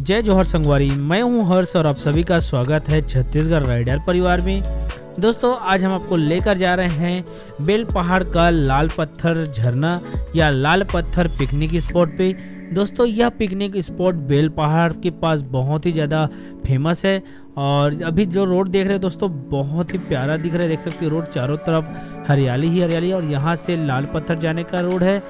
जय जोहर संगवारी, मैं हूं हर्ष और आप सभी का स्वागत है छत्तीसगढ़ राइडर परिवार में। दोस्तों, आज हम आपको लेकर जा रहे हैं बेलपहाड़ का लाल पत्थर झरना या लाल पत्थर पिकनिक स्पॉट पे। दोस्तों, यह पिकनिक स्पॉट बेलपहाड़ के पास बहुत ही ज़्यादा फेमस है और अभी जो रोड देख रहे हैं दोस्तों, बहुत ही प्यारा दिख रहा है। देख सकते हैं रोड चारों तरफ हरियाली ही हरियाली और यहाँ से लाल पत्थर जाने का रोड है।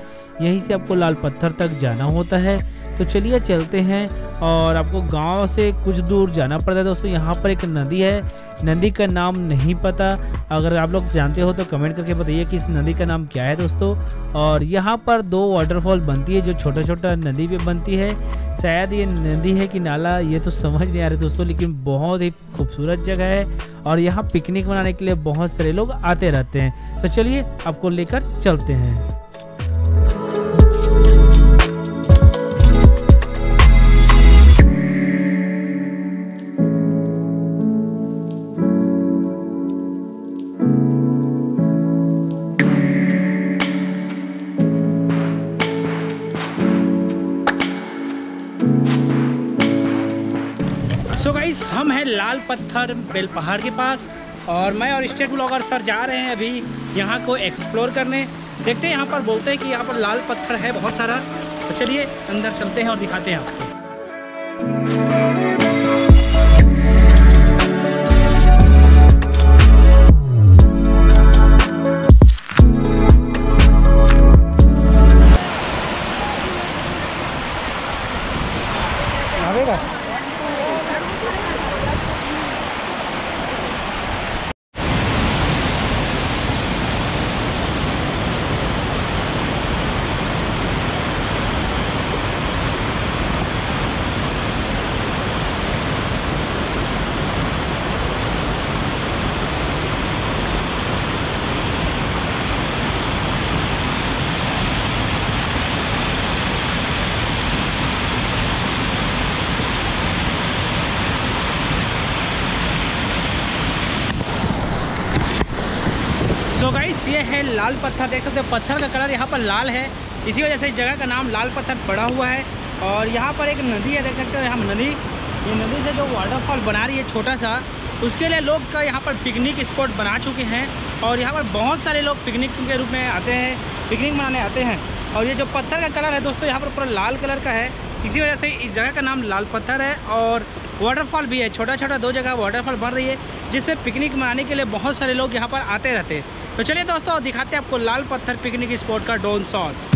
यहीं से आपको लाल पत्थर तक जाना होता है। तो चलिए चलते हैं और आपको गांव से कुछ दूर जाना पड़ता है। दोस्तों, यहाँ पर एक नदी है, नदी का नाम नहीं पता, अगर आप लोग जानते हो तो कमेंट करके बताइए कि इस नदी का नाम क्या है दोस्तों। और यहाँ पर 2 वाटरफॉल बनती है जो छोटा छोटा नदी पे बनती है। शायद ये नदी है कि नाला, ये तो समझ नहीं आ रहा दोस्तों, लेकिन बहुत ही खूबसूरत जगह है और यहाँ पिकनिक मनाने के लिए बहुत सारे लोग आते रहते हैं। तो चलिए आपको लेकर चलते हैं। सो गाइस, हम हैं लाल पत्थर बेलपहाड़ के पास और मैं और स्टेट ब्लॉगर सर जा रहे हैं अभी यहाँ को एक्सप्लोर करने। देखते हैं, यहाँ पर बोलते हैं कि यहाँ पर लाल पत्थर है बहुत सारा। तो चलिए अंदर चलते हैं और दिखाते हैं आपको। आवेगा तो गाइस, ये है लाल पत्थर। देख सकते हो पत्थर का कलर यहाँ पर लाल है, इसी वजह से इस जगह का नाम लाल पत्थर पड़ा हुआ है। और यहाँ पर एक नदी है, देख सकते हो यहाँ नदी, ये नदी से जो वाटरफॉल बना रही है छोटा सा, उसके लिए लोग का यहाँ पर पिकनिक स्पॉट बना चुके हैं। और यहाँ पर बहुत सारे लोग पिकनिक के रूप में आते हैं, पिकनिक मनाने आते हैं। और ये जो पत्थर का कलर है दोस्तों, यहाँ पर पूरा लाल कलर का है, इसी वजह से इस जगह का नाम लाल पत्थर है। और वाटरफॉल भी है, छोटा छोटा 2 जगह वाटरफॉल बन रही है, जिसमें पिकनिक मनाने के लिए बहुत सारे लोग यहाँ पर आते रहते हैं। तो चलिए दोस्तों, दिखाते हैं आपको लाल पत्थर पिकनिक स्पॉट का ड्रोन शॉट।